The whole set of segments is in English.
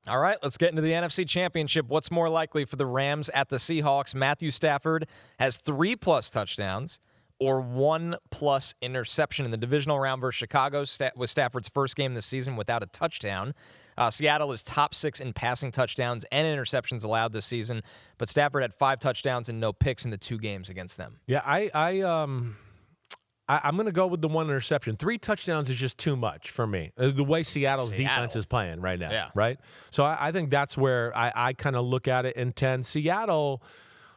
All right, let's get into the NFC Championship. What's more likely for the Rams at the Seahawks? Matthew Stafford has 3+ touchdowns or 1+ interception in the divisional round versus Chicago. Was Stafford's first game this season without a touchdown. Seattle is top 6 in passing touchdowns and interceptions allowed this season, but Stafford had 5 touchdowns and no picks in the 2 games against them. Yeah, I'm going to go with the 1 interception. 3 touchdowns is just too much for me. The way Seattle's defense is playing right now, right? So I think that's where I kind of look at it in 10. Seattle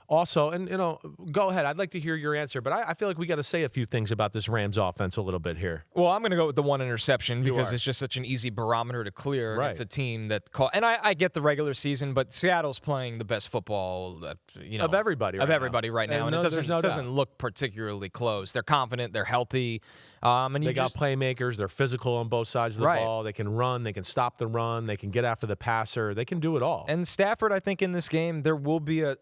also, and, go ahead. I'd like to hear your answer, but I feel like we got to say a few things about this Rams offense a little bit here. Well, I'm going to go with the 1 interception because it's just such an easy barometer to clear. Right. It's a team that and I get the regular season, but Seattle's playing the best football that, of everybody right now. And it doesn't look particularly close. They're confident, they're healthy. And they got playmakers. They're physical on both sides of the ball. They can run. They can stop the run. They can get after the passer. They can do it all. And Stafford, I think in this game, there will be a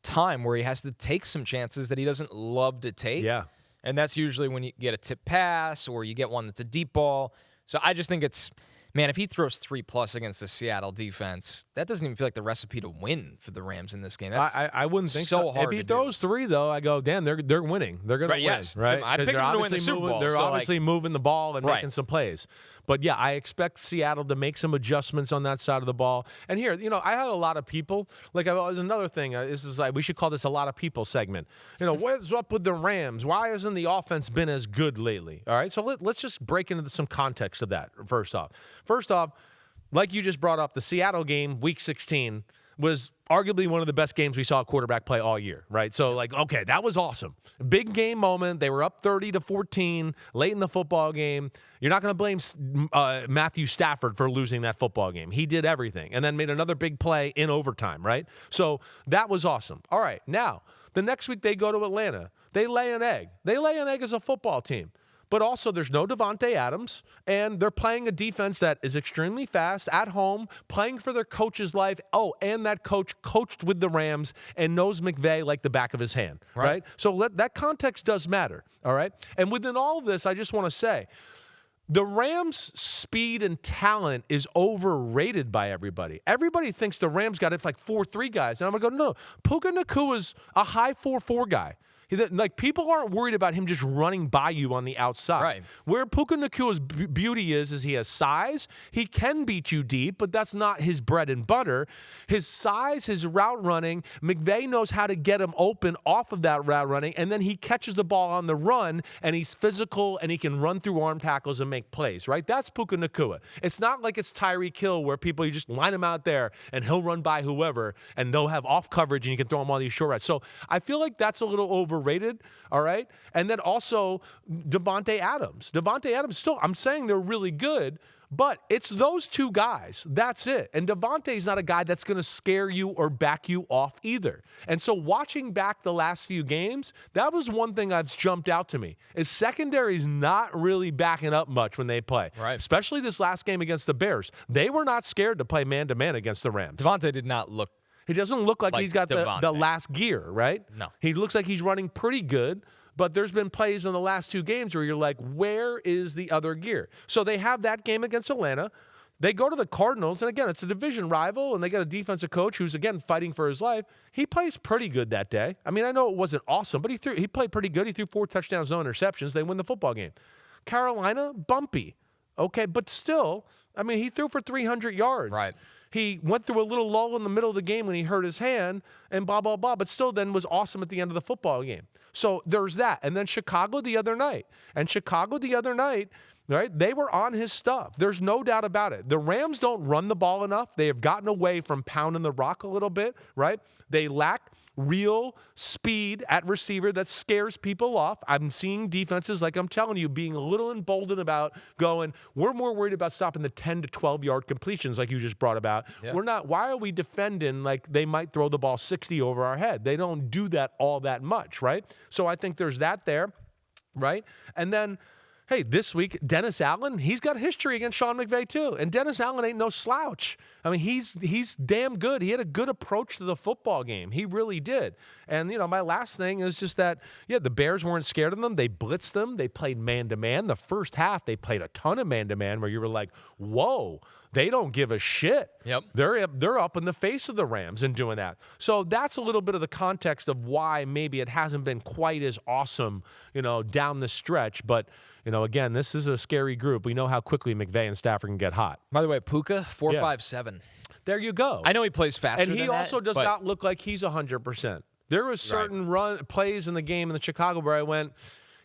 time where he has to take some chances that he doesn't love to take. Yeah. And that's usually when you get a tip pass or you get one that's a deep ball. So I just think if he throws 3+ against the Seattle defense, that doesn't even feel like the recipe to win for the Rams in this game. That's I wouldn't think so. Hard if he throws 3, though, I go, damn, they're winning. They're going to win, yes. right? I picked them to win the Super Bowl. They're obviously moving the ball and making some plays. But, yeah, I expect Seattle to make some adjustments on that side of the ball. And here, I had a lot of people. Like, was another thing. This is like we should call this a lot of people segment. What's up with the Rams? Why hasn't the offense been as good lately? All right, so let's just break into some context of that first off. First off, like you just brought up, the Seattle game, Week 16, was arguably one of the best games we saw a quarterback play all year, right? So, okay, that was awesome. Big game moment. They were up 30-14 late in the football game. You're not going to blame Matthew Stafford for losing that football game. He did everything and then made another big play in overtime, right? So that was awesome. All right, now, the next week they go to Atlanta. They lay an egg. They lay an egg as a football team. But also, there's no Davante Adams, and they're playing a defense that is extremely fast, at home, playing for their coach's life. Oh, and that coach coached with the Rams and knows McVay like the back of his hand, right? So that context does matter, all right? And within all of this, I just want to say, the Rams' speed and talent is overrated by everybody. Everybody thinks the Rams got it like 4-3 guys. And I'm going to go, no, Puka Nakua's a high 4-4 guy. People aren't worried about him just running by you on the outside. Right. Where Puka Nakua's beauty is he has size. He can beat you deep, but that's not his bread and butter. His size, his route running, McVay knows how to get him open off of that route running, and then he catches the ball on the run, and he's physical, and he can run through arm tackles and make plays, right? That's Puka Nakua. It's not like it's Tyreek Hill where you just line him out there, and he'll run by whoever, and they'll have off coverage, and you can throw him on these short routes. So I feel like that's a little overrated, all right? And then also Davante Adams. Davante Adams still, I'm saying they're really good, but it's those 2 guys. That's it. And Davante's not a guy that's going to scare you or back you off either. And so watching back the last few games, that was one thing that's jumped out to me, is secondary's not really backing up much when they play. Right. Especially this last game against the Bears. They were not scared to play man-to-man against the Rams. Davante did not look. He doesn't look like he's got the last gear, right? No. He looks like he's running pretty good, but there's been plays in the last 2 games where you're like, where is the other gear? So they have that game against Atlanta. They go to the Cardinals, and again, it's a division rival, and they got a defensive coach who's, again, fighting for his life. He plays pretty good that day. I mean, I know it wasn't awesome, but he played pretty good. He threw 4 touchdowns, no interceptions. They win the football game. Carolina, bumpy. Okay, but still, I mean, he threw for 300 yards. Right. He went through a little lull in the middle of the game when he hurt his hand and blah, blah, blah, but still then was awesome at the end of the football game. So there's that. And then Chicago the other night. Right? They were on his stuff. There's no doubt about it. The Rams don't run the ball enough. They have gotten away from pounding the rock a little bit, right? They lack real speed at receiver that scares people off. I'm seeing defenses, like I'm telling you, being a little emboldened about going, we're more worried about stopping the 10 to 12-yard completions like you just brought about. Yeah. We're not. Why are we defending like they might throw the ball 60 over our head? They don't do that all that much, right? So I think there's that there, right? And then Hey, this week, Dennis Allen, he's got history against Sean McVay too. And Dennis Allen ain't no slouch. I mean, he's damn good. He had a good approach to the football game. He really did. And, my last thing is just that, the Bears weren't scared of them. They blitzed them. They played man-to-man. The first half, they played a ton of man-to-man where you were like, whoa, they don't give a shit. Yep. They're up in the face of the Rams and doing that. So that's a little bit of the context of why maybe it hasn't been quite as awesome, down the stretch. But, again, this is a scary group. We know how quickly McVay and Stafford can get hot. By the way, Puka, 4.57. There you go. I know he plays faster and than he that, also does not look like he's 100%. There were certain plays in the game in the Chicago where I went,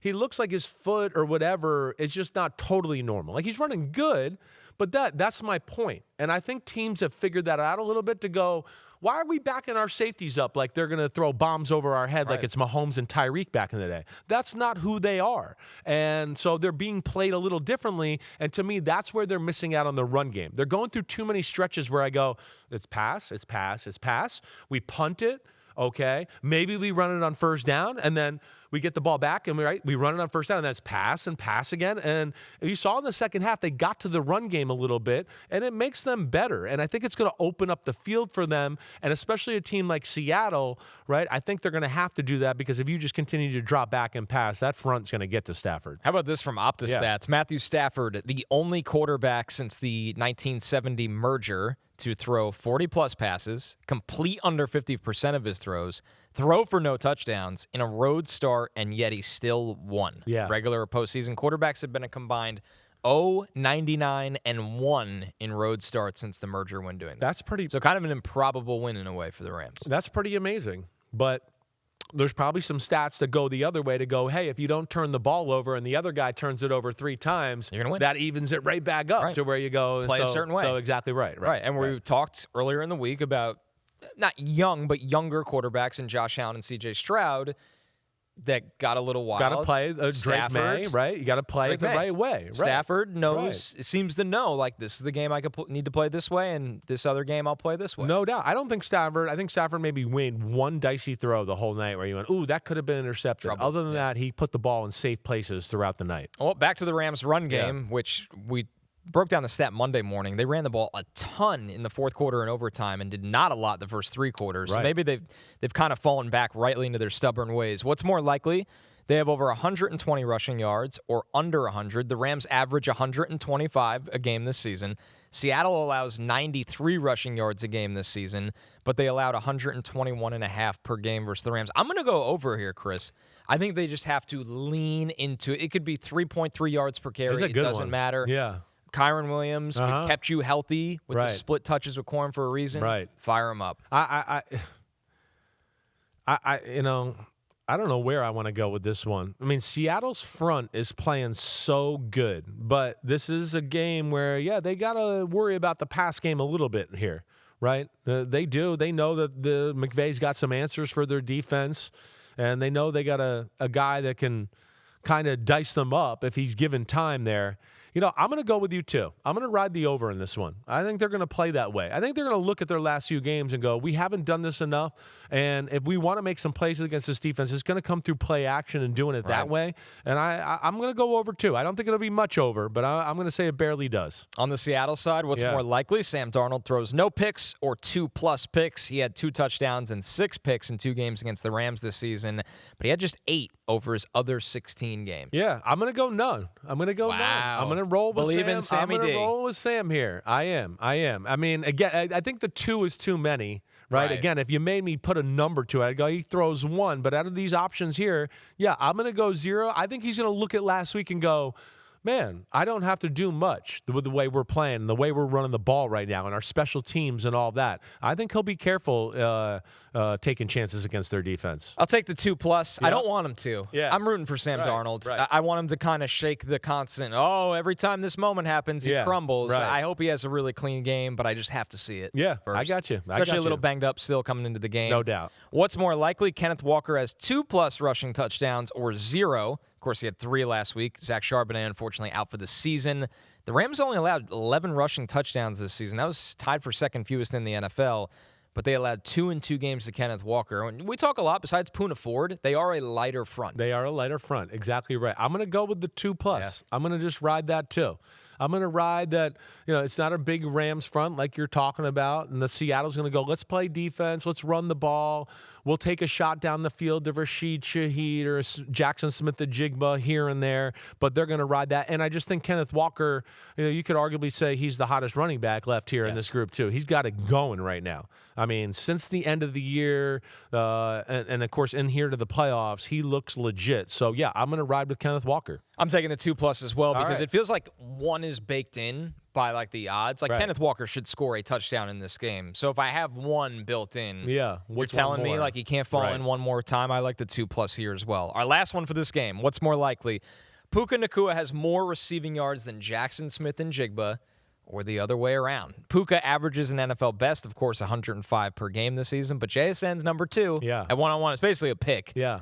he looks like his foot or whatever is just not totally normal. Like he's running good, but that's my point. And I think teams have figured that out a little bit to go, why are we backing our safeties up like they're going to throw bombs over our head like it's Mahomes and Tyreek back in the day? That's not who they are. And so they're being played a little differently. And to me, that's where they're missing out on the run game. They're going through too many stretches where I go, it's pass, it's pass, it's pass. We punt it. Okay, maybe we run it on first down, and then we get the ball back, and we run it on first down, and that's pass and pass again. And you saw in the second half, they got to the run game a little bit, and it makes them better. And I think it's going to open up the field for them, and especially a team like Seattle, right? I think they're going to have to do that because if you just continue to drop back and pass, that front's going to get to Stafford. How about this from OptaStats? Yeah. Matthew Stafford, the only quarterback since the 1970 merger to throw 40-plus passes, complete under 50% of his throws, throw for no touchdowns in a road start, and yet he still won. Yeah. Regular or postseason quarterbacks have been a combined 0-99 and 1 in road starts since the merger when doing that. That's pretty. So kind of an improbable win in a way for the Rams. That's pretty amazing. But there's probably some stats that go the other way to go, hey, if you don't turn the ball over and the other guy turns it over 3 times, you're gonna win. That evens it right back up to where you go. Play a certain way. So exactly right. And we talked earlier in the week about not young, but younger quarterbacks in Josh Allen and C.J. Stroud that got a little wild. Got to play Drake May, right? You got to play it the right way. Right. Stafford knows, seems to know, like, this is the game I need to play this way, and this other game I'll play this way. No doubt. I think Stafford maybe made one dicey throw the whole night where you went, ooh, that could have been intercepted. Other than that, he put the ball in safe places throughout the night. Well, back to the Rams run game, which we broke down the stat Monday morning. They ran the ball a ton in the fourth quarter and overtime and did not a lot the first 3 quarters. Right. So maybe they've kind of fallen back rightly into their stubborn ways. What's more likely? They have over 120 rushing yards or under 100. The Rams average 125 a game this season. Seattle allows 93 rushing yards a game this season, but they allowed 121.5 per game versus the Rams. I'm going to go over here, Chris. I think they just have to lean into it. It could be 3.3 yards per carry. It doesn't matter. Yeah. Kyron Williams, we've kept you healthy with the split touches with Corn for a reason. Right. Fire him up. I don't know where I want to go with this one. I mean, Seattle's front is playing so good, but this is a game where, they got to worry about the pass game a little bit here, right? They do. They know that the McVay's got some answers for their defense, and they know they got a guy that can kind of dice them up if he's given time there. I'm going to go with you, too. I'm going to ride the over in this one. I think they're going to play that way. I think they're going to look at their last few games and go, we haven't done this enough, and if we want to make some plays against this defense, it's going to come through play action and doing it that way. And I'm going to go over, too. I don't think it'll be much over, but I'm going to say it barely does. On the Seattle side, what's more likely? Sam Darnold throws no picks or 2+ picks. He had 2 touchdowns and 6 picks in 2 games against the Rams this season, but he had just 8 over his other 16 games. Yeah, I'm going to go none. I'm going to go none. I'm going to roll with Believe Sam. in Sammy I'm going D. to roll with Sam here. I am. I mean, again, I think the 2 is too many, right? Again, if you made me put a number to it, I'd go, he throws 1. But out of these options here, I'm going to go 0. I think he's going to look at last week and go, man, I don't have to do much with the way we're playing, the way we're running the ball right now, and our special teams and all that. I think he'll be careful taking chances against their defense. I'll take the 2+. I don't want him to. Yeah. I'm rooting for Sam Darnold. Right. I want him to kind of shake the constant, every time this moment happens, he crumbles. Right. I hope he has a really clean game, but I just have to see it. Yeah, first. I got you. Especially a little banged up still coming into the game. No doubt. What's more likely? Kenneth Walker has 2+ rushing touchdowns or 0. Of course, he had 3 last week. Zach Charbonnet, unfortunately, out for the season. The Rams only allowed 11 rushing touchdowns this season. That was tied for second fewest in the NFL. but they allowed 2 in 2 games to Kenneth Walker. And we talk a lot, besides Poona Ford, they are a lighter front. They are a lighter front. Exactly right. I'm going to go with the 2+. Yeah. I'm going to just ride that too. I'm going to ride that, it's not a big Rams front like you're talking about. And the Seattle's going to go, let's play defense. Let's run the ball. We'll take a shot down the field to Rashid Shaheed or Jackson Smith-Njigba here and there. But they're going to ride that. And I just think Kenneth Walker, you could arguably say he's the hottest running back left here in this group too. He's got it going right now. I mean, since the end of the year, and of course in here to the playoffs, he looks legit. So, yeah, I'm going to ride with Kenneth Walker. I'm taking the 2+ as well because right. it feels like one is baked in by like the odds. Like Right. Kenneth Walker should score a touchdown in this game. So if I have one built in, Yeah, you're what's telling one me more? like he can't fall Right. in one more time. I like the 2+ here as well. Our last one for this game. What's more likely? Puka Nacua has more receiving yards than Jackson Smith-Njigba, or the other way around. Puka averages an NFL best, of course, 105 per game this season, but JSN's number 2 at one-on-one. It's basically a pick. Yeah.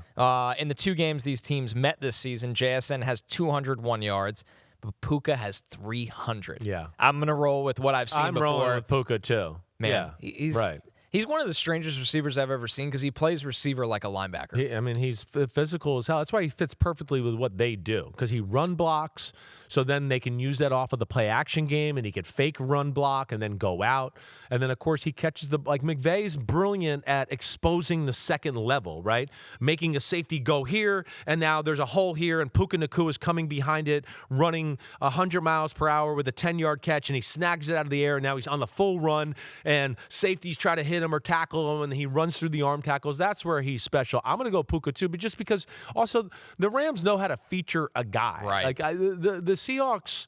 In the 2 games these teams met this season, JSN has 201 yards, but Puka has 300. Yeah. I'm going to roll with what I've seen I'm before. rolling with Puka too. Man, yeah. Right. He's one of the strangest receivers I've ever seen because he plays receiver like a linebacker. He's physical as hell. That's why he fits perfectly with what they do because he run blocks. So then they can use that off of the play action game, and he could fake run block and then go out. And then, of course, he catches like McVay's brilliant at exposing the second level, right? Making a safety go here, and now there's a hole here, and Puka Nacua is coming behind it, running 100 miles per hour with a 10-yard catch, and he snags it out of the air, and now he's on the full run, and safeties try to hit him or tackle him, and he runs through the arm tackles. That's where he's special. I'm going to go Puka too, but just because also the Rams know how to feature a guy. Right. Like the Seahawks,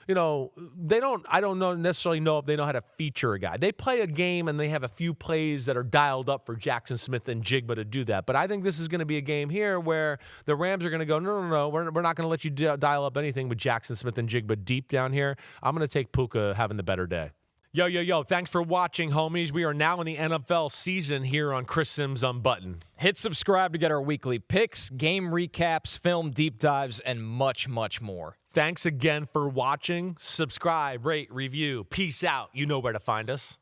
I don't necessarily know if they know how to feature a guy. They play a game and they have a few plays that are dialed up for Jackson Smith-Njigba to do that. But I think this is going to be a game here where the Rams are going to go, no, we're not going to let you dial up anything with Jackson Smith-Njigba deep down here. I'm going to take Puka having the better day. Yo, thanks for watching, homies. We are now in the NFL season here on Chris Simms Unbuttoned. Hit subscribe to get our weekly picks, game recaps, film deep dives, and much, much more. Thanks again for watching. Subscribe, rate, review. Peace out. You know where to find us.